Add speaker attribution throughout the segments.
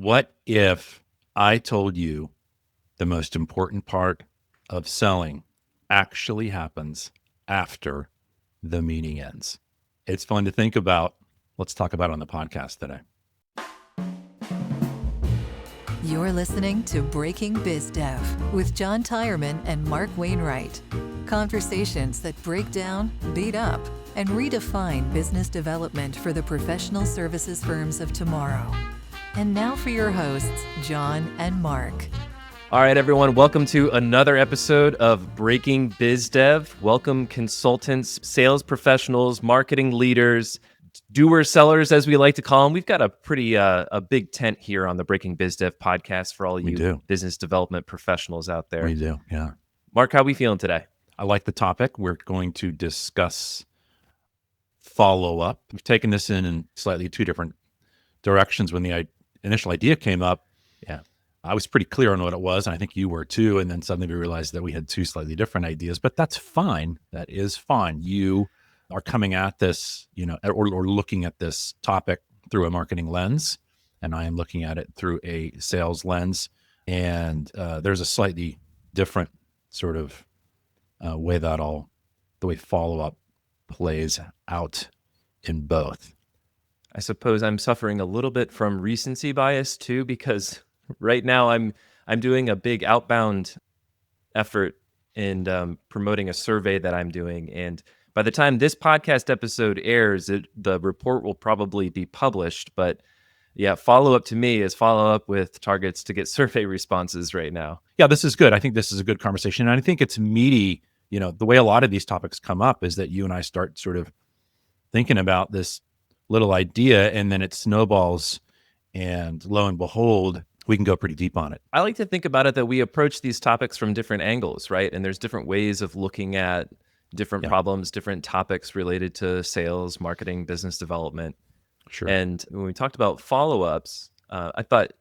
Speaker 1: What if I told you the most important part of selling actually happens after the meeting ends? It's fun to think about. Let's talk about it on the podcast today.
Speaker 2: You're listening to Breaking BizDev with John Tyreman and Mark Wainwright. Conversations that break down, beat up, and redefine business development for the professional services firms of tomorrow. And now for your hosts, John and Mark.
Speaker 3: All right, everyone, welcome to another episode of Breaking BizDev. Welcome consultants, sales professionals, marketing leaders, doer sellers, as we like to call them. We've got a pretty a big tent here on the Breaking BizDev podcast for all you business development professionals out there.
Speaker 1: We do, yeah.
Speaker 3: Mark, how are we feeling today?
Speaker 1: I like the topic. We're going to discuss follow-up. We've taken this in slightly two different directions. When the initial idea came up, I was pretty clear on what it was, and I think you were too, and then suddenly we realized that we had two slightly different ideas, but that's fine. That is fine. You are coming at this, or looking at this topic through a marketing lens, and I am looking at it through a sales lens, and there's a slightly different sort of way the way follow-up plays out in both.
Speaker 3: I suppose I'm suffering a little bit from recency bias too, because right now I'm doing a big outbound effort in promoting a survey that I'm doing. And by the time this podcast episode airs, the report will probably be published. But yeah, follow-up to me is follow-up with targets to get survey responses right now.
Speaker 1: Yeah, this is good. I think this is a good conversation. And I think it's meaty. The way a lot of these topics come up is that you and I start sort of thinking about this little idea, and then it snowballs, and lo and behold, we can go pretty deep on it.
Speaker 3: I like to think about it that we approach these topics from different angles, right? And there's different ways of looking at different problems, different topics related to sales, marketing, business development.
Speaker 1: Sure.
Speaker 3: And when we talked about follow-ups, I thought,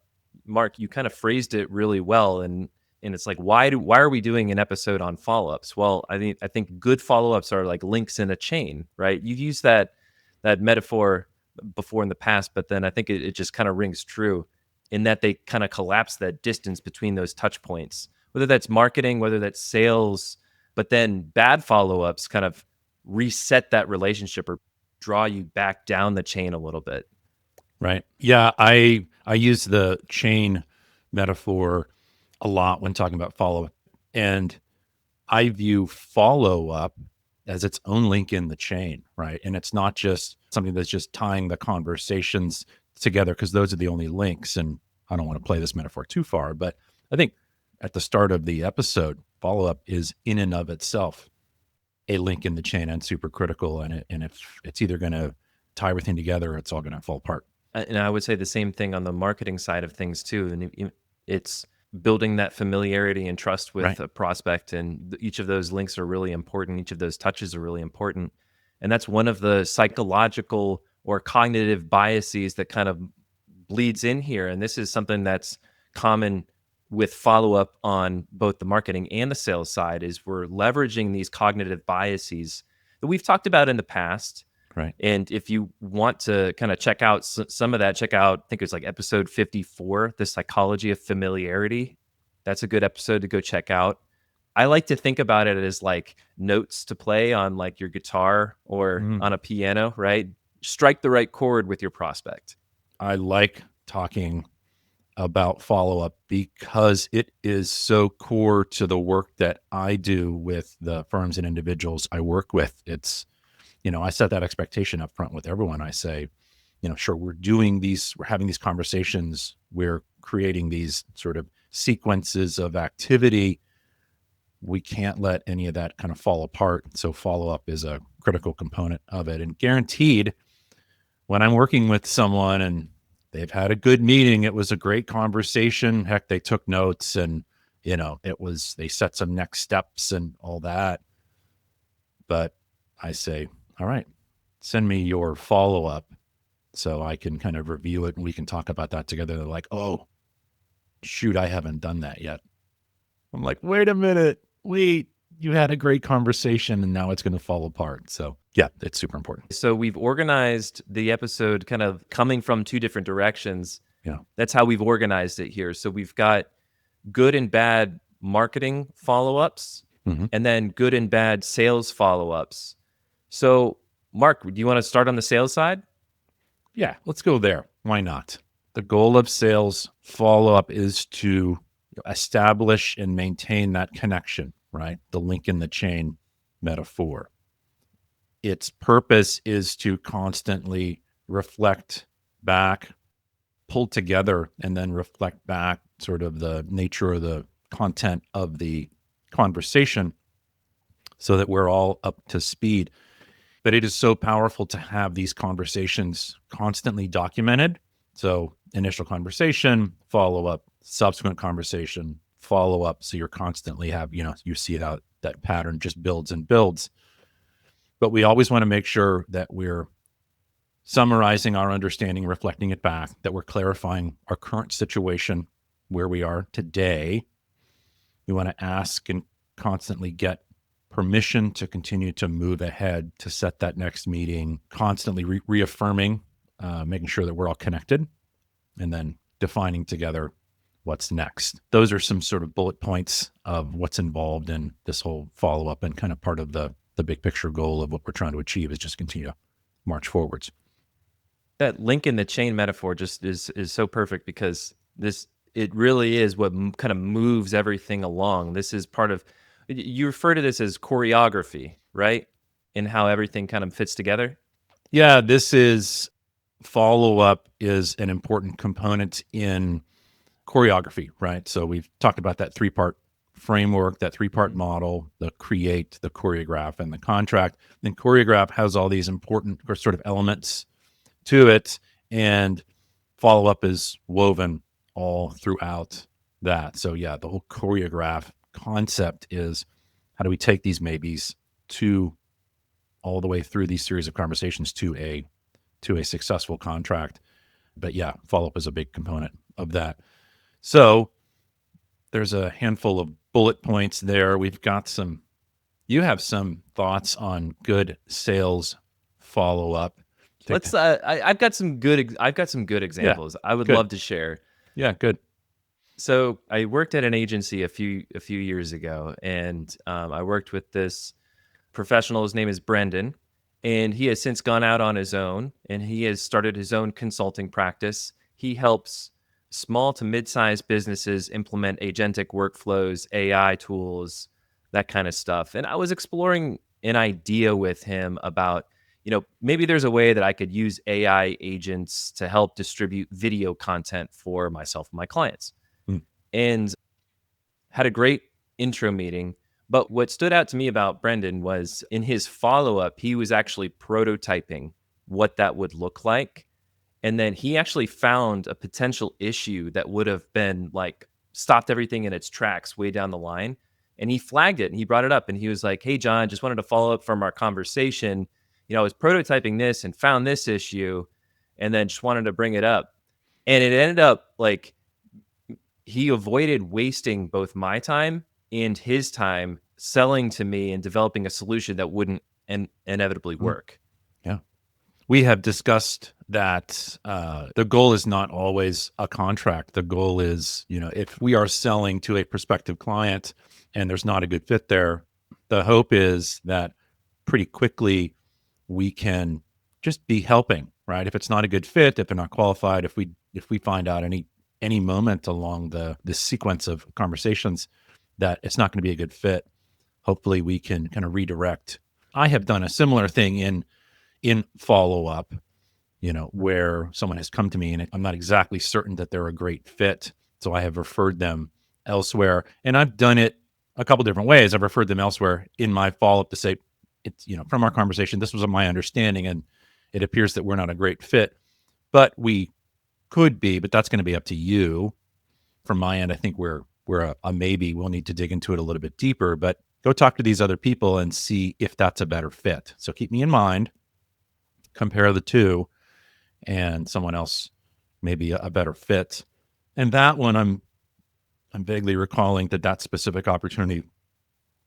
Speaker 3: Mark, you kind of phrased it really well. And it's like, why are we doing an episode on follow-ups? Well, I think good follow-ups are like links in a chain, right? You've used that metaphor before in the past, but then I think it just kind of rings true in that they kind of collapse that distance between those touch points, whether that's marketing, whether that's sales, but then bad follow-ups kind of reset that relationship or draw you back down the chain a little bit.
Speaker 1: Right. Yeah, I use the chain metaphor a lot when talking about follow-up. And I view follow-up as its own link in the chain, right? And it's not just something that's just tying the conversations together, because those are the only links. And I don't want to play this metaphor too far, but I think at the start of the episode, follow-up is in and of itself a link in the chain and super critical. And if it's either going to tie everything together, or it's all going to fall apart.
Speaker 3: And I would say the same thing on the marketing side of things too. And it's building that familiarity and trust with a prospect. And each of those links are really important. Each of those touches are really important. And that's one of the psychological or cognitive biases that kind of bleeds in here. And this is something that's common with follow-up on both the marketing and the sales side, is we're leveraging these cognitive biases that we've talked about in the past.
Speaker 1: Right.
Speaker 3: And if you want to kind of check out some of that, check out, I think it was like episode 54, The Psychology of Familiarity. That's a good episode to go check out. I like to think about it as like notes to play on like your guitar or on a piano, right? Strike the right chord with your prospect.
Speaker 1: I like talking about follow-up because it is so core to the work that I do with the firms and individuals I work with. It's, I set that expectation up front with everyone. I say, sure, we're having these conversations, we're creating these sort of sequences of activity. We can't let any of that kind of fall apart. So follow-up is a critical component of it. And guaranteed, when I'm working with someone and they've had a good meeting, it was a great conversation. Heck, they took notes and, they set some next steps and all that. But I say, all right, send me your follow-up so I can kind of review it and we can talk about that together. They're like, oh, shoot, I haven't done that yet. I'm like, wait a minute, you had a great conversation and now it's going to fall apart. So yeah, it's super important.
Speaker 3: So we've organized the episode kind of coming from two different directions.
Speaker 1: Yeah.
Speaker 3: That's how we've organized it here. So we've got good and bad marketing follow-ups,
Speaker 1: Hmm.
Speaker 3: and then good and bad sales follow-ups. So, Mark, do you want to start on the sales side?
Speaker 1: Yeah, let's go there. Why not? The goal of sales follow up is to establish and maintain that connection, right? The link in the chain metaphor. Its purpose is to constantly reflect back, pull together, and then reflect back sort of the nature of the content of the conversation so that we're all up to speed. But it is so powerful to have these conversations constantly documented. So, initial conversation, follow up, subsequent conversation, follow up. So, you're constantly you see it out, that pattern just builds and builds. But we always want to make sure that we're summarizing our understanding, reflecting it back, that we're clarifying our current situation, where we are today. We want to ask and constantly get permission to continue to move ahead, to set that next meeting, constantly reaffirming, making sure that we're all connected, and then defining together what's next. Those are some sort of bullet points of what's involved in this whole follow up, and kind of part of the big picture goal of what we're trying to achieve is just continue to march forwards.
Speaker 3: That link in the chain metaphor just is so perfect because it really is what kind of moves everything along. This is part of, you refer to this as choreography, right? And how everything kind of fits together.
Speaker 1: Yeah, this is follow up is an important component in choreography, right? So we've talked about that three-part framework, that three-part model, the create, the choreograph, and the contract. Then choreograph has all these important or sort of elements to it, and follow up is woven all throughout that. So yeah, the whole choreograph concept is, how do we take these maybes to all the way through these series of conversations to a successful contract. But yeah, follow up is a big component of that. So there's a handful of bullet points there. You have some thoughts on good sales follow up.
Speaker 3: Let's. I've got some I've got some good
Speaker 1: Yeah,
Speaker 3: examples. I would
Speaker 1: good.
Speaker 3: love to share.
Speaker 1: Yeah, good.
Speaker 3: So I worked at an agency a few years ago, and I worked with this professional. His name is Brendan, and he has since gone out on his own, and he has started his own consulting practice. He helps small to mid-sized businesses implement agentic workflows, AI tools, that kind of stuff. And I was exploring an idea with him about, maybe there's a way that I could use AI agents to help distribute video content for myself and my clients.
Speaker 1: Mm.
Speaker 3: And had a great intro meeting. But what stood out to me about Brendan was in his follow up, he was actually prototyping what that would look like. And then he actually found a potential issue that would have been like stopped everything in its tracks way down the line. And he flagged it and he brought it up and he was like, "Hey, John, just wanted to follow up from our conversation. I was prototyping this and found this issue and then just wanted to bring it up." And it ended up like he avoided wasting both my time and his time selling to me and developing a solution that wouldn't inevitably
Speaker 1: Mm.
Speaker 3: work.
Speaker 1: Yeah. We have discussed that the goal is not always a contract. The goal is, if we are selling to a prospective client and there's not a good fit there, the hope is that pretty quickly we can just be helping, right? If it's not a good fit, if they're not qualified, if we find out any moment along the sequence of conversations that it's not going to be a good fit, hopefully we can kind of redirect. I have done a similar thing in follow up, where someone has come to me and I'm not exactly certain that they're a great fit. So I have referred them elsewhere. And I've done it a couple different ways. I've referred them elsewhere in my follow up to say, it's, from our conversation, this was my understanding and it appears that we're not a great fit, but we could be, but that's going to be up to you. From my end, I think we're a maybe. We'll need to dig into it a little bit deeper, but go talk to these other people and see if that's a better fit. So keep me in mind, compare the two, and someone else may be a better fit. And that one, I'm vaguely recalling that specific opportunity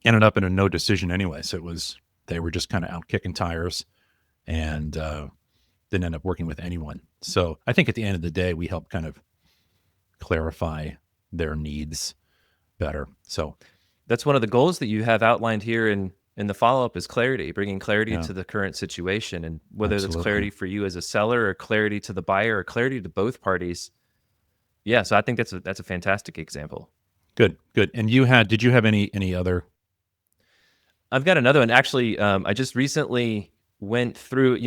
Speaker 1: ended up in a no decision anyway. So they were just kind of out kicking tires and didn't end up working with anyone. So I think at the end of the day, we help kind of clarify their needs better. So
Speaker 3: That's one of the goals that you have outlined here in the follow-up is clarity, bringing clarity
Speaker 1: yeah,
Speaker 3: to the current situation, and whether that's
Speaker 1: absolutely.
Speaker 3: clarity for you as a seller or clarity to the buyer or clarity to both parties. Yeah, so I think that's a fantastic example.
Speaker 1: Good, good. And did you have any other?
Speaker 3: I've got another one. Actually, I just recently went through,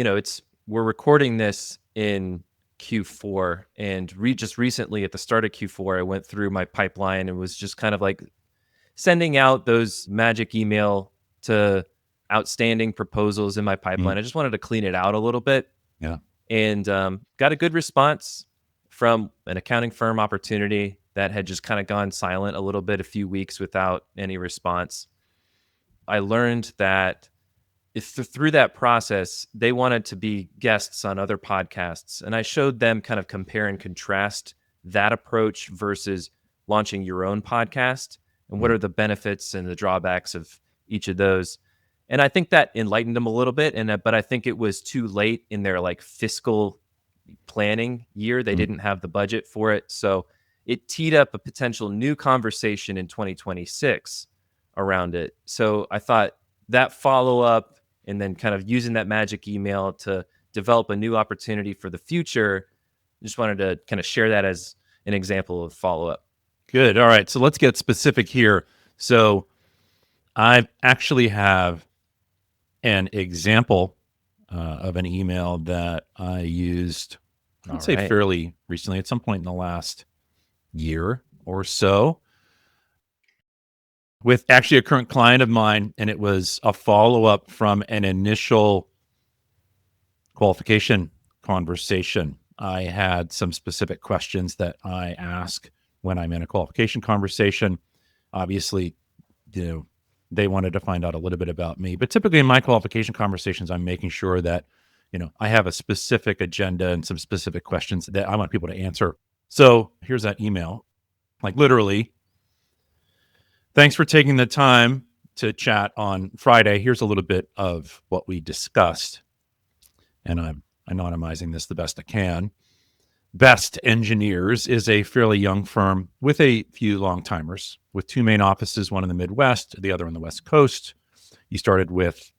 Speaker 3: we're recording this in Q4, and just recently at the start of Q4, I went through my pipeline and was just kind of like sending out those magic email to outstanding proposals in my
Speaker 1: Mm,
Speaker 3: pipeline. I just wanted to clean it out a little bit,
Speaker 1: yeah.
Speaker 3: and got a good response from an accounting firm opportunity that had just kind of gone silent a little bit, a few weeks without any response. I learned that if through that process, they wanted to be guests on other podcasts. And I showed them kind of compare and contrast that approach versus launching your own podcast and what
Speaker 1: Mm,
Speaker 3: are the benefits and the drawbacks of each of those. And I think that enlightened them a little bit. But I think it was too late in their like fiscal planning year. They
Speaker 1: mm.
Speaker 3: didn't have the budget for it. So it teed up a potential new conversation in 2026 around it. So I thought that follow up and then kind of using that magic email to develop a new opportunity for the future. Just wanted to kind of share that as an example of follow up.
Speaker 1: Good. All right. So let's get specific here. So I actually have an example of an email that I used, I
Speaker 3: All
Speaker 1: would say
Speaker 3: right.
Speaker 1: fairly recently, at some point in the last year or so, with actually a current client of mine. And it was a follow up from an initial qualification conversation. I had some specific questions that I ask when I'm in a qualification conversation. Obviously, you know, they wanted to find out a little bit about me, but typically in my qualification conversations, I'm making sure that, I have a specific agenda and some specific questions that I want people to answer. So here's that email, like literally, thanks for taking the time to chat on Friday. Here's a little bit of what we discussed. And I'm anonymizing this the best I can. Best Engineers is a fairly young firm with a few long timers, with two main offices, one in the Midwest, the other on the West Coast. You started with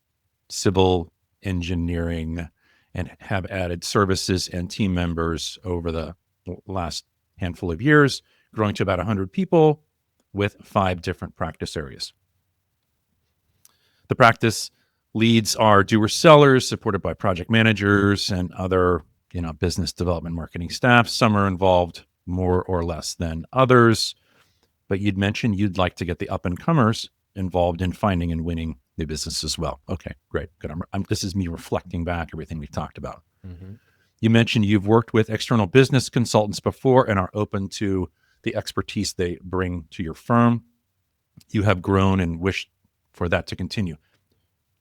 Speaker 1: civil engineering and have added services and team members over the last handful of years, growing to about 100 people with 5 different practice areas. The practice leads are doer sellers, supported by project managers and other, business development marketing staff. Some are involved more or less than others. But you'd mentioned you'd like to get the up and comers involved in finding and winning new business as well. Okay, great, good. This is me reflecting back everything we've talked about.
Speaker 3: Mm-hmm.
Speaker 1: You mentioned you've worked with external business consultants before and are open to the expertise they bring to your firm. You have grown and wish for that to continue.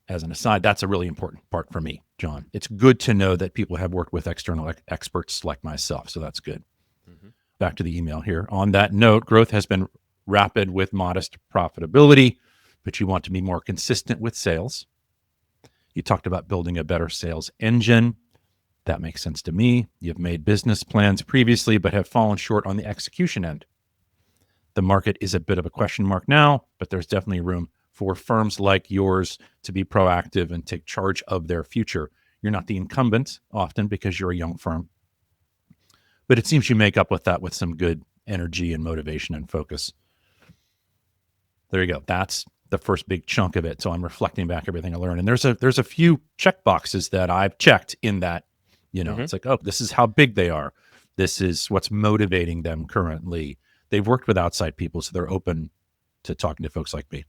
Speaker 1: As an aside, that's a really important part for me, John. It's good to know that people have worked with external experts like myself, so that's good.
Speaker 3: Mm-hmm.
Speaker 1: Back to the email here. On that note, growth has been rapid with modest profitability, but you want to be more consistent with sales. You talked about building a better sales engine. That makes sense to me. You've made business plans previously, but have fallen short on the execution end. The market is a bit of a question mark now, but there's definitely room for firms like yours to be proactive and take charge of their future. You're not the incumbent often because you're a young firm, but it seems you make up with that with some good energy and motivation and focus. There you go. That's the first big chunk of it. So I'm reflecting back everything I learned. And there's a few check boxes that I've checked in that,
Speaker 3: Mm-hmm.
Speaker 1: it's like, oh, this is how big they are. This is what's motivating them currently. They've worked with outside people, so they're open to talking to folks like me.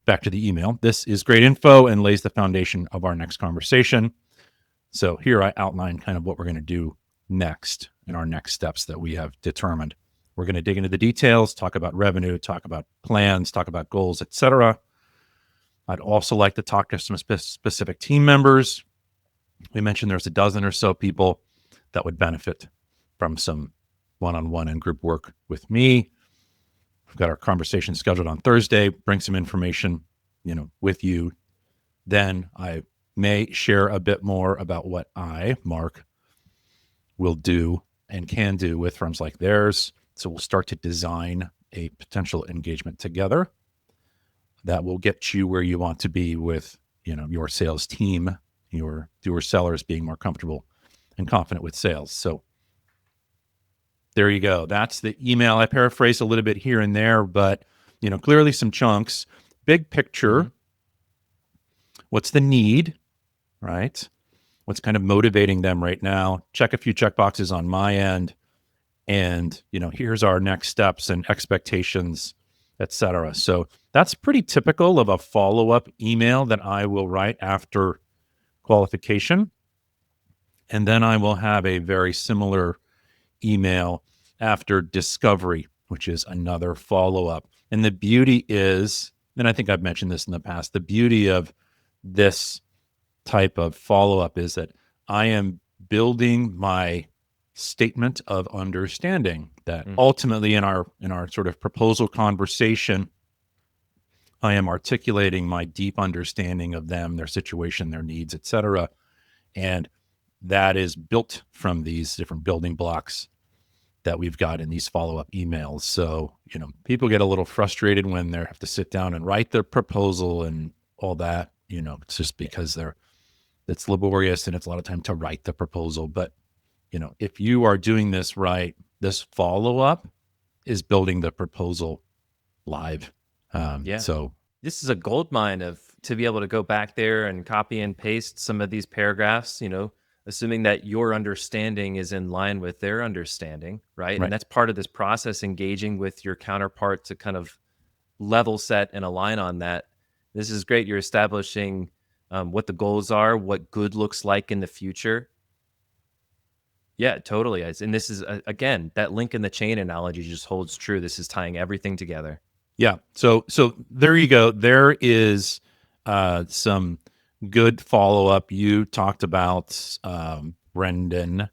Speaker 1: Back to the email. This is great info and lays the foundation of our next conversation. So here I outline kind of what we're going to do next in our next steps that we have determined. We're going to dig into the details, talk about revenue, talk about plans, talk about goals, etc. I'd also like to talk to some specific team members. We mentioned there's a dozen or so people that would benefit from some one-on-one and group work with me. We've got our conversation scheduled on Thursday. Bring some information, with you. Then I may share a bit more about what I, Mark, will do and can do with firms like theirs. So we'll start to design a potential engagement together that will get you where you want to be with, your sales team, your sellers being more comfortable and confident with sales. So there you go. That's the email. I paraphrased a little bit here and there, but clearly some chunks. Big picture. What's the need, right? What's kind of motivating them right now? Check a few check boxes on my end, and here's our next steps and expectations, etc. So that's pretty typical of a follow-up email that I will write after qualification, and then I will have a very similar email after discovery, which is another follow-up. And the beauty is, and I think I've mentioned this in the past, the beauty of this type of follow-up is that I am building my statement of understanding that ultimately in our sort of proposal conversation, I am articulating my deep understanding of them, their situation, their needs, etc. And that is built from these different building blocks that we've got in these follow-up emails. So, people get a little frustrated when they have to sit down and write the proposal and all that, it's just because it's laborious and it's a lot of time to write the proposal. But, if you are doing this right, this follow-up is building the proposal live. So
Speaker 3: this is a gold mine to be able to go back there and copy and paste some of these paragraphs, assuming that your understanding is in line with their understanding, right? And that's part of this process, engaging with your counterpart to kind of level set and align on that. This is great. You're establishing what the goals are, what good looks like in the future. Yeah, totally. And this is, again, that link in the chain analogy just holds true. This is tying everything together.
Speaker 1: Yeah. So there you go. There is some good follow-up. You talked about Brendan.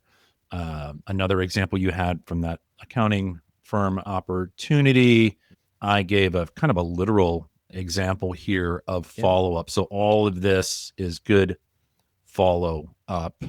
Speaker 1: Another example you had from that accounting firm opportunity. I gave a kind of a literal example here of follow-up. So all of this is good follow-up.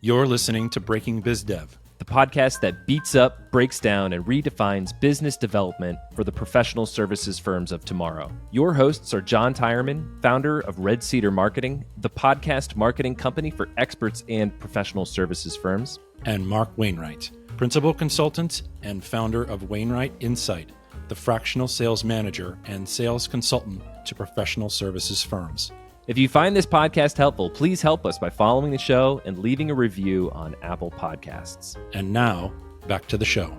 Speaker 1: You're listening to Breaking BizDev,
Speaker 3: the podcast that beats up, breaks down, and redefines business development for the professional services firms of tomorrow. Your hosts are John Tyreman, founder of Red Cedar Marketing, the podcast marketing company for experts and professional services firms,
Speaker 1: and Mark Wainwright, principal consultant and founder of Wainwright Insight, the fractional sales manager and sales consultant to professional services firms.
Speaker 3: If you find this podcast helpful, please help us by following the show and leaving a review on Apple Podcasts.
Speaker 1: And now, back to the show.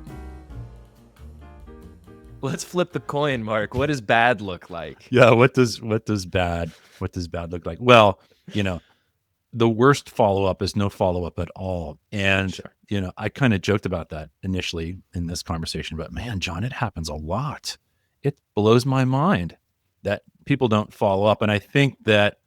Speaker 3: Let's flip the coin, Mark. What does bad look like?
Speaker 1: Yeah, what does bad look like? Well, the worst follow-up is no follow-up at all. And,
Speaker 3: Sure.
Speaker 1: I kind of joked about that initially in this conversation, but man, John, it happens a lot. It blows my mind that people don't follow up. And I think that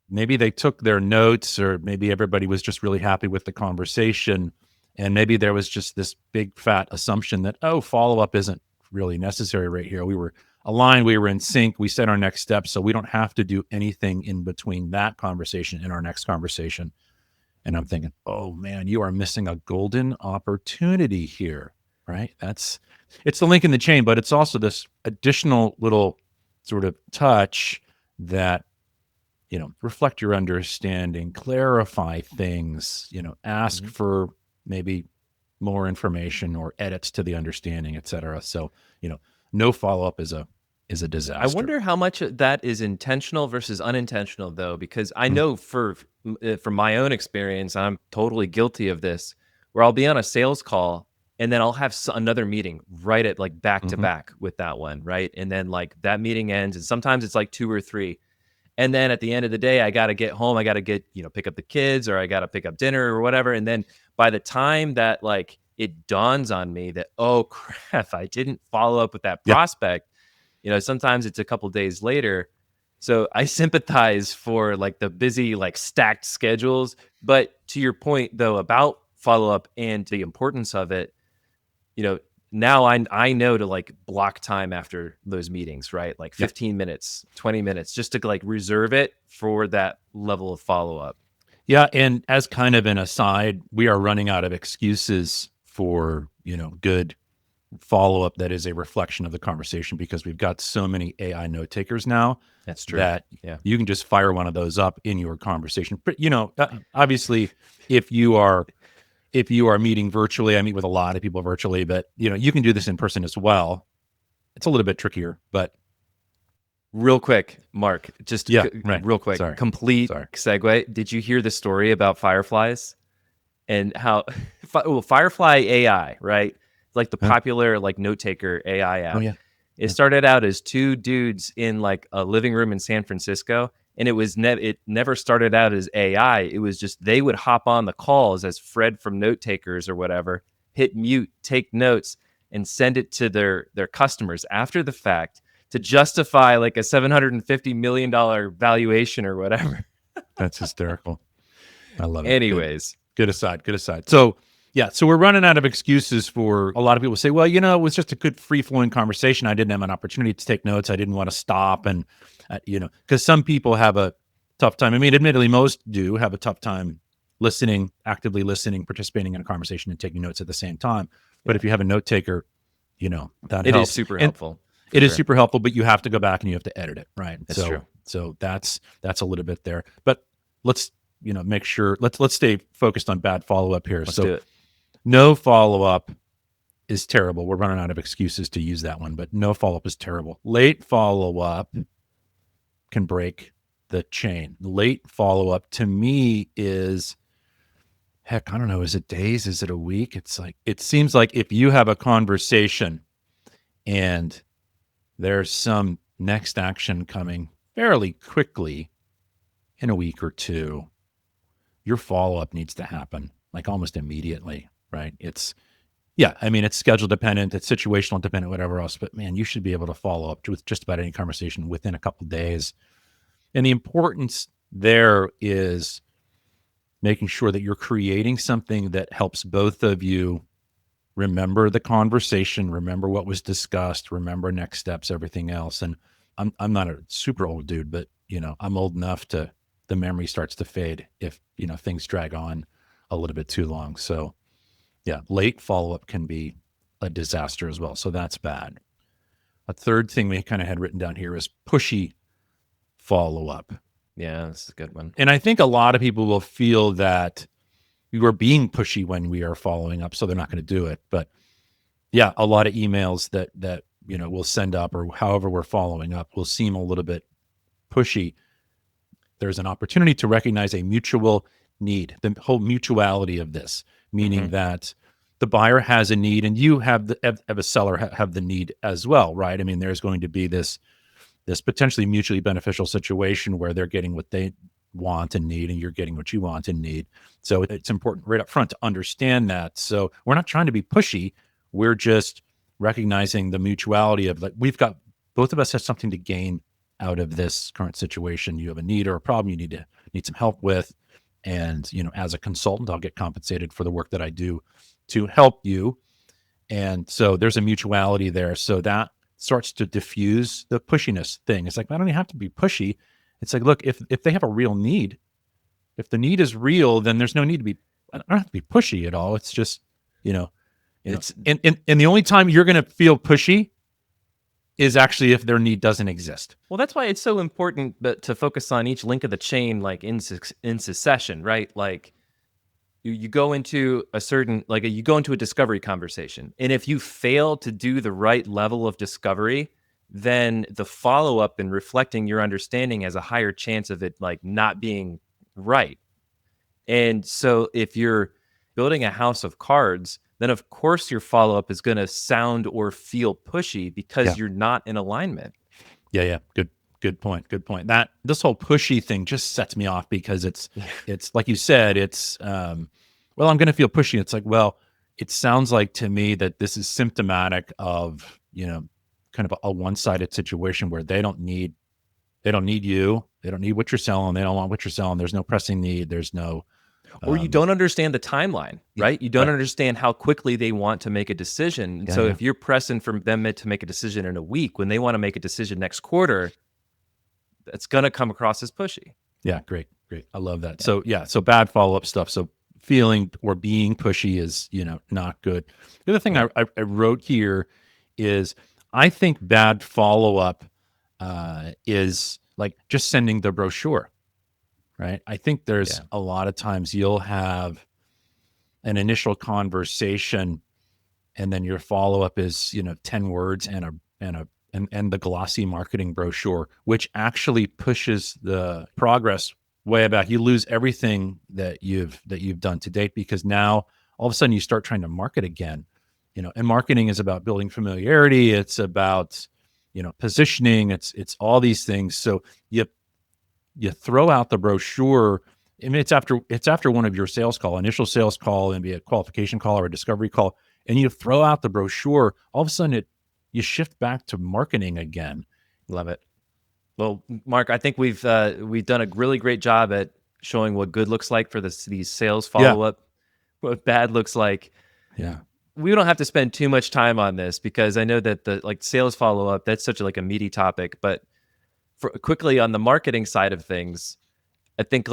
Speaker 1: maybe they took their notes, or maybe everybody was just really happy with the conversation. And maybe there was just this big fat assumption that, follow-up isn't really necessary right here. We were aligned, we were in sync, we set our next steps, so we don't have to do anything in between that conversation and our next conversation. And I'm thinking, oh man, you are missing a golden opportunity here, right? It's the link in the chain, but it's also this additional little sort of touch that, reflect your understanding, clarify things, ask for maybe more information or edits to the understanding, et cetera. So, no follow-up is a disaster.
Speaker 3: I wonder how much of that is intentional versus unintentional, though, because I know from my own experience, I'm totally guilty of this, where I'll be on a sales call and then I'll have another meeting right at like back to back with that one, right? And then like that meeting ends, and sometimes it's like 2 or 3. And then at the end of the day, I got to get home. I got to pick up the kids, or I got to pick up dinner or whatever. And then by the time that like it dawns on me that, oh crap, I didn't follow up with that prospect, sometimes it's a couple days later. So I sympathize for like the busy, like stacked schedules. But to your point though, about follow up and the importance of it, now I know to like block time after those meetings, right? Like 15 minutes, 20 minutes, just to like reserve it for that level of follow-up.
Speaker 1: Yeah, and as kind of an aside, we are running out of excuses for, good follow-up that is a reflection of the conversation because we've got so many AI note takers now
Speaker 3: That's true.
Speaker 1: that
Speaker 3: Yeah.
Speaker 1: you can just fire one of those up in your conversation. But, obviously if you are meeting virtually, I meet with a lot of people virtually, but you can do this in person as well. It's a little bit trickier, but
Speaker 3: Real quick, Mark, just
Speaker 1: yeah, right.
Speaker 3: real quick,
Speaker 1: Sorry.
Speaker 3: complete segue. Did you hear the story about fireflies and how Firefly AI, right? Like the
Speaker 1: Huh?
Speaker 3: popular like note taker AI
Speaker 1: Oh
Speaker 3: app.
Speaker 1: yeah.
Speaker 3: It
Speaker 1: Yeah.
Speaker 3: started out as two dudes in like a living room in San Francisco, and it never started out as AI. It was just they would hop on the calls as Fred from Note Takers or whatever, hit mute, take notes, and send it to their customers after the fact to justify like a $750 million valuation or whatever.
Speaker 1: That's hysterical. I love it. Good.
Speaker 3: Anyways,
Speaker 1: Good aside. Good aside. So yeah, so we're running out of excuses for a lot of people say, well, it was just a good free flowing conversation. I didn't have an opportunity to take notes. I didn't want to stop. And, because some people have a tough time. I mean, admittedly, most do have a tough time listening, actively listening, participating in a conversation and taking notes at the same time. But if you have a note taker, that
Speaker 3: it is
Speaker 1: helps.
Speaker 3: super
Speaker 1: And
Speaker 3: helpful.
Speaker 1: it is super helpful, but you have to go back and you have to edit it. Right.
Speaker 3: That's true.
Speaker 1: So that's a little bit there, but let's, make sure let's stay focused on bad follow-up here.
Speaker 3: Let's do it.
Speaker 1: No follow-up is terrible. We're running out of excuses to use that one, but no follow-up is terrible. Late follow-up can break the chain. Late follow-up to me is, heck, I don't know, is it days? Is it a week? It seems like if you have a conversation and there's some next action coming fairly quickly in a week or two, your follow-up needs to happen like almost immediately, right? It's schedule dependent, it's situational dependent, whatever else, but man, you should be able to follow up with just about any conversation within a couple of days. And the importance there is making sure that you're creating something that helps both of you remember the conversation, remember what was discussed, remember next steps, everything else. And I'm not a super old dude, but I'm old enough to, the memory starts to fade if, things drag on a little bit too long. So yeah, late follow-up can be a disaster as well. So that's bad. A third thing we kind of had written down here is pushy follow-up.
Speaker 3: Yeah, this is a good one.
Speaker 1: And I think a lot of people will feel that we were being pushy when we are following up, so they're not going to do it. But yeah, a lot of emails that we'll send up or however we're following up will seem a little bit pushy. There's an opportunity to recognize a mutual need, the whole mutuality of this, meaning that the buyer has a need and you have a seller have the need as well, right? I mean, there's going to be this potentially mutually beneficial situation where they're getting what they want and need and you're getting what you want and need. So it's important right up front to understand that. So we're not trying to be pushy. We're just recognizing the mutuality of, like, both of us have something to gain out of this current situation. You have a need or a problem you need some help with. And, as a consultant, I'll get compensated for the work that I do to help you. And so there's a mutuality there. So that starts to diffuse the pushiness thing. It's like, I don't even have to be pushy. It's like, look, if they have a real need, if the need is real, then there's no need to be, I don't have to be pushy at all. It's just, it's, and the only time you're going to feel pushy is actually if their need doesn't exist.
Speaker 3: Well, that's why it's so important to focus on each link of the chain, like in succession, right? Like you go into you go into a discovery conversation, and if you fail to do the right level of discovery, then the follow-up and reflecting your understanding has a higher chance of it like not being right. And so if you're building a house of cards, then of course your follow-up is going to sound or feel pushy because you're not in alignment.
Speaker 1: Yeah. Good point. That this whole pushy thing just sets me off because it's like you said, it's, I'm going to feel pushy. It's like, well, it sounds like to me that this is symptomatic of, kind of a one-sided situation where they don't need you. They don't need what you're selling. They don't want what you're selling. There's no pressing need. There's no,
Speaker 3: or you don't understand the timeline, right? You don't understand how quickly they want to make a decision. And so if you're pressing for them to make a decision in a week when they want to make a decision next quarter, that's going to come across as pushy.
Speaker 1: Yeah, great. I love that. So so bad follow-up stuff. So feeling or being pushy is, not good. The other thing
Speaker 3: Right.
Speaker 1: I wrote here is I think bad follow-up is like just sending the brochure, right? I think there's
Speaker 3: Yeah.
Speaker 1: a lot of times you'll have an initial conversation and then your follow-up is 10 words and the glossy marketing brochure, which actually pushes the progress way back. You lose everything that you've done to date, because now all of a sudden you start trying to market again. And marketing is about building familiarity, it's about positioning, it's all these things. So you throw out the brochure. I mean, it's after one of your initial sales call, and be a qualification call or a discovery call, and you throw out the brochure. All of a sudden, you shift back to marketing again.
Speaker 3: Love it. Well, Mark, I think we've done a really great job at showing what good looks like for these sales
Speaker 1: Yeah,
Speaker 3: follow up, what bad looks like.
Speaker 1: yeah,
Speaker 3: We don't have to spend too much time on this because I know that the sales follow up, that's such a meaty topic. But quickly on the marketing side of things, I think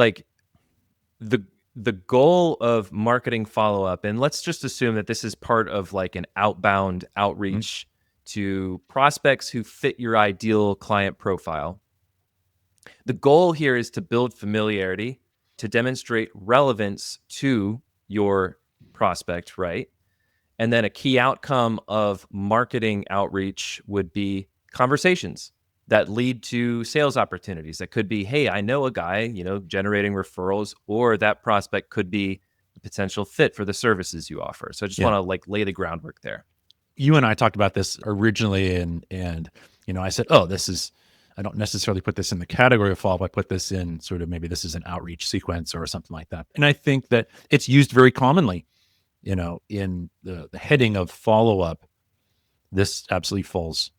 Speaker 3: the the goal of marketing follow up, and let's just assume that this is part of an outbound
Speaker 1: mhm,
Speaker 3: outreach to prospects who fit your ideal client profile. The goal here is to build familiarity, to demonstrate relevance to your prospect, right? And then a key outcome of marketing outreach would be conversations that lead to sales opportunities. That could be, hey, I know a guy, generating referrals, or that prospect could be a potential fit for the services you offer. So I just
Speaker 1: yeah.
Speaker 3: want to lay the groundwork there.
Speaker 1: You and I talked about this originally, and I said, oh, this is. I don't necessarily put this in the category of follow-up. I put this in sort of, maybe this is an outreach sequence or something like that. And I think that it's used very commonly, in the heading of follow-up. This absolutely falls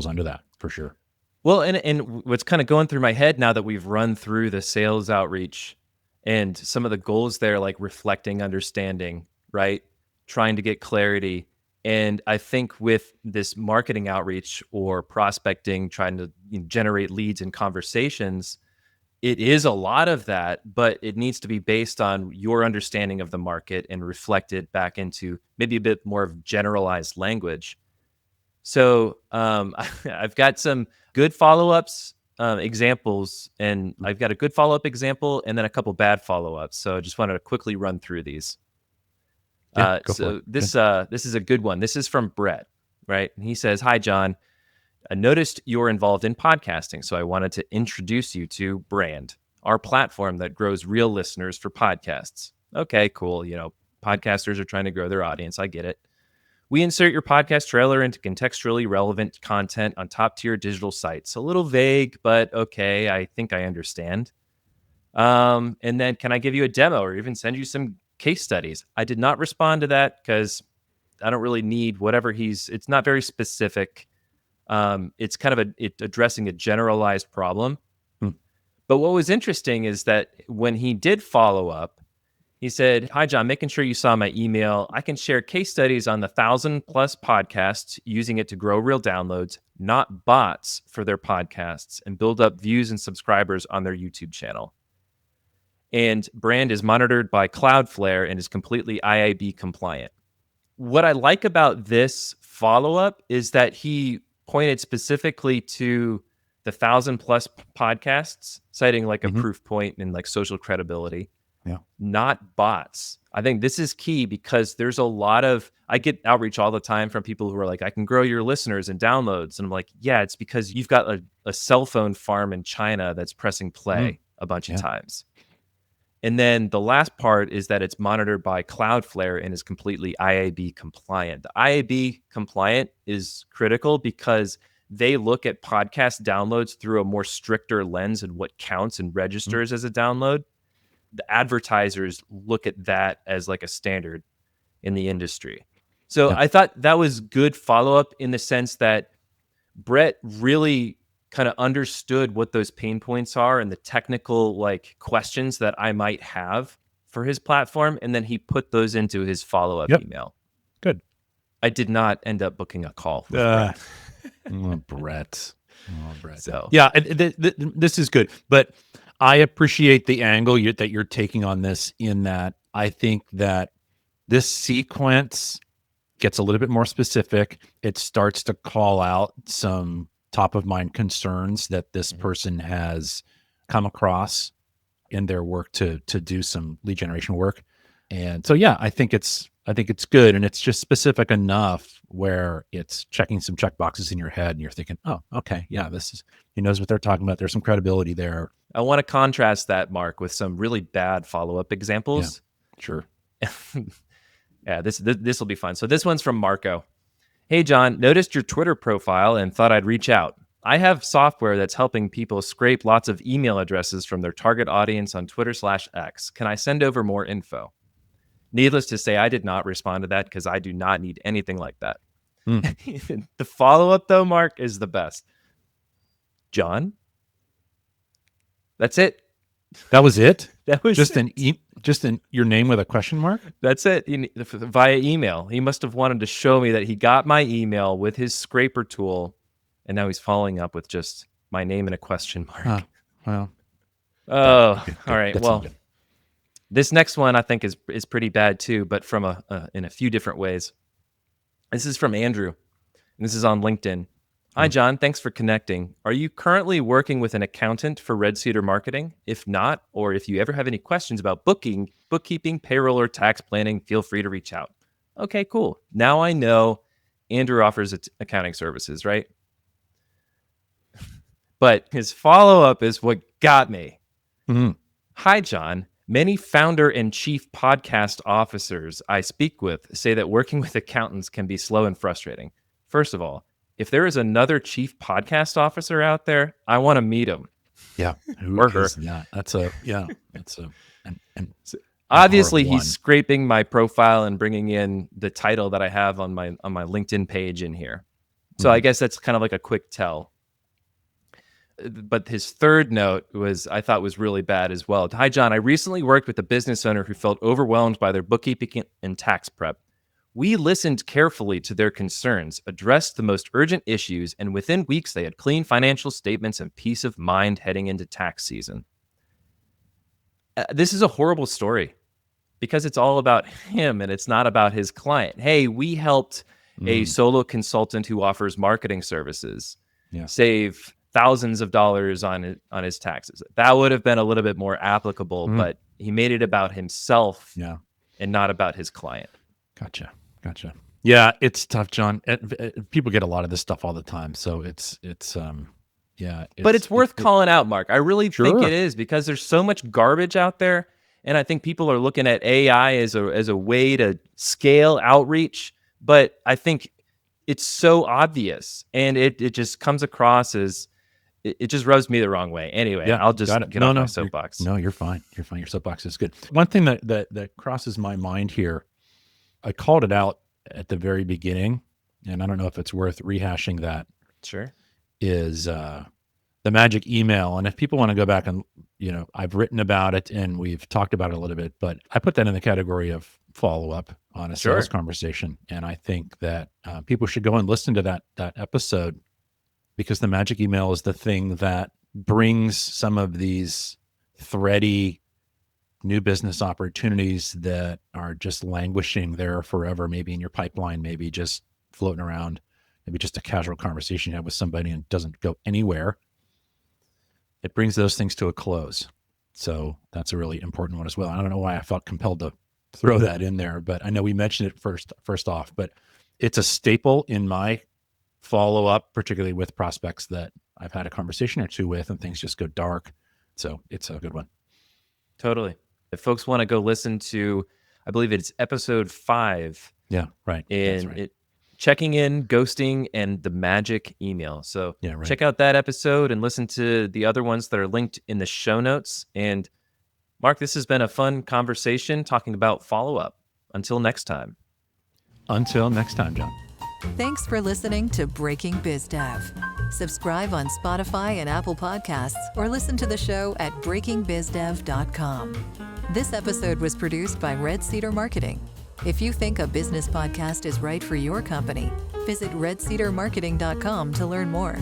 Speaker 1: under that for sure.
Speaker 3: Well, and what's kind of going through my head now that we've run through the sales outreach and some of the goals there, like reflecting, understanding, right? Trying to get clarity. And I think with this marketing outreach or prospecting, trying to generate leads and conversations, it is a lot of that, but it needs to be based on your understanding of the market and reflected back into maybe a bit more of generalized language. So I've got some good follow-ups examples, and I've got a good follow-up example and then a couple bad follow-ups. So I just wanted to quickly run through these.
Speaker 1: Yeah, go for it.
Speaker 3: So
Speaker 1: Good.
Speaker 3: this is a good one. This is from Brett, right? And he says, "Hi, John. I noticed you're involved in podcasting, so I wanted to introduce you to Brand, our platform that grows real listeners for podcasts." Okay, cool. Podcasters are trying to grow their audience. I get it. "We insert your podcast trailer into contextually relevant content on top tier digital sites." A little vague, but okay, I think I understand. And then, "Can I give you a demo or even send you some case studies?" I did not respond to that because I don't really need whatever it's not very specific. It's kind of addressing a generalized problem.
Speaker 1: Hmm.
Speaker 3: But what was interesting is that when he did follow up, he said, "Hi, John, making sure you saw my email. I can share case studies on the 1,000+ podcasts using it to grow real downloads, not bots for their podcasts, and build up views and subscribers on their YouTube channel. And Brand is monitored by Cloudflare and is completely IAB compliant." What I like about this follow up is that he pointed specifically to the 1,000+ podcasts, citing a
Speaker 1: Hmm.
Speaker 3: proof point and social credibility,
Speaker 1: Yeah.
Speaker 3: not bots. I think this is key because there's a lot of, I get outreach all the time from people who are like, "I can grow your listeners and downloads." And I'm like, yeah, it's because you've got a cell phone farm in China that's pressing
Speaker 1: Mm.
Speaker 3: play a bunch of
Speaker 1: Yeah.
Speaker 3: times. And then the last part is that it's monitored by Cloudflare and is completely IAB compliant. The IAB compliant is critical because they look at podcast downloads through a more stricter lens and what counts and
Speaker 1: Mm.
Speaker 3: registers as a download. The advertisers look at that as a standard in the industry. So
Speaker 1: Yeah.
Speaker 3: I thought that was good follow up in the sense that Brett really kind of understood what those pain points are and the technical questions that I might have for his platform, and then he put those into his follow up
Speaker 1: Yep.
Speaker 3: email.
Speaker 1: Good.
Speaker 3: I did not end up booking a call with
Speaker 1: Uh,
Speaker 3: Brett.
Speaker 1: oh, Brett. Oh, Brett.
Speaker 3: So
Speaker 1: Yeah, this is good, but I appreciate the angle that you're taking on this, in that I think that this sequence gets a little bit more specific. It starts to call out some top of mind concerns that this person has come across in their work to do some lead generation work. And so, yeah, I think it's good, and it's just specific enough where it's checking some check boxes in your head, and you're thinking, oh, okay, yeah, he knows what they're talking about. There's some credibility there.
Speaker 3: I want to contrast that, Mark, with some really bad follow-up examples.
Speaker 1: Yeah, sure.
Speaker 3: Yeah, this will be fun. So this one's from Marco. Hey, John, noticed your Twitter profile and thought I'd reach out. I have software that's helping people scrape lots of email addresses from their target audience on Twitter/X. Can I send over more info? Needless to say, I did not respond to that because I do not need anything like that. The follow-up, though, Mark, is the best. John? That's it.
Speaker 1: That was it?
Speaker 3: That was
Speaker 1: just your name with a question mark?
Speaker 3: That's it. Via email. He must have wanted to show me that he got my email with his scraper tool, and now he's following up with just my name and a question mark.
Speaker 1: Well.
Speaker 3: Oh,
Speaker 1: good.
Speaker 3: All right. Well, this next one I think is pretty bad too, but from in a few different ways. This is from Andrew, and this is on LinkedIn. Hi, John. Thanks for connecting. Are you currently working with an accountant for Red Cedar Marketing? If not, or if you ever have any questions about bookkeeping, payroll, or tax planning, feel free to reach out. Okay, cool. Now I know Andrew offers accounting services, right? But his follow-up is what got me.
Speaker 1: Mm-hmm.
Speaker 3: Hi, John. Many founder and chief podcast officers I speak with say that working with accountants can be slow and frustrating. First of all, if there is another chief podcast officer out there, I want to meet him.
Speaker 1: Yeah.
Speaker 3: Or her.
Speaker 1: Yeah.
Speaker 3: Obviously he's scraping my profile and bringing in the title that I have on my LinkedIn page in here. So I guess that's kind of like a quick tell. But his third note I thought was really bad as well. Hi, John. I recently worked with a business owner who felt overwhelmed by their bookkeeping and tax prep. We listened carefully to their concerns, addressed the most urgent issues, and within weeks they had clean financial statements and peace of mind heading into tax season. This is a horrible story because it's all about him and it's not about his client. Hey, we helped a solo consultant who offers marketing services save thousands of dollars on his taxes. That would have been a little bit more applicable, but he made it about himself and not about his client.
Speaker 1: Gotcha. Yeah, it's tough, John. People get a lot of this stuff all the time, so it's
Speaker 3: but it's worth calling out, Mark. I really think it is, because there's so much garbage out there, and I think people are looking at AI as a way to scale outreach, but I think it's so obvious, and it just comes across as it just rubs me the wrong way. Anyway, I'll just get off my soapbox.
Speaker 1: You're fine. Your soapbox is good. One thing that crosses my mind here, I called it out at the very beginning, and I don't know if it's worth rehashing that.
Speaker 3: Sure.
Speaker 1: Is the magic email. And if people want to go back and, I've written about it and we've talked about it a little bit, but I put that in the category of follow-up on a sales conversation. And I think that people should go and listen to that episode, because the magic email is the thing that brings some of these thready new business opportunities that are just languishing there forever, maybe in your pipeline, maybe just floating around, maybe just a casual conversation you have with somebody and it doesn't go anywhere. It brings those things to a close. So that's a really important one as well. I don't know why I felt compelled to throw that in there, but I know we mentioned it first off, but it's a staple in my follow-up, particularly with prospects that I've had a conversation or two with and things just go dark. So it's a good one.
Speaker 3: Totally. If folks want to go listen to, I believe it's episode 5.
Speaker 1: Yeah, right.
Speaker 3: And checking in, ghosting, and the magic email. So
Speaker 1: right.
Speaker 3: Check out that episode and listen to the other ones that are linked in the show notes. And Mark, this has been a fun conversation talking about follow-up. Until next time.
Speaker 1: Until next time, John.
Speaker 2: Thanks for listening to Breaking BizDev. Subscribe on Spotify and Apple Podcasts, or listen to the show at breakingbizdev.com. This episode was produced by Red Cedar Marketing. If you think a business podcast is right for your company, visit redcedarmarketing.com to learn more.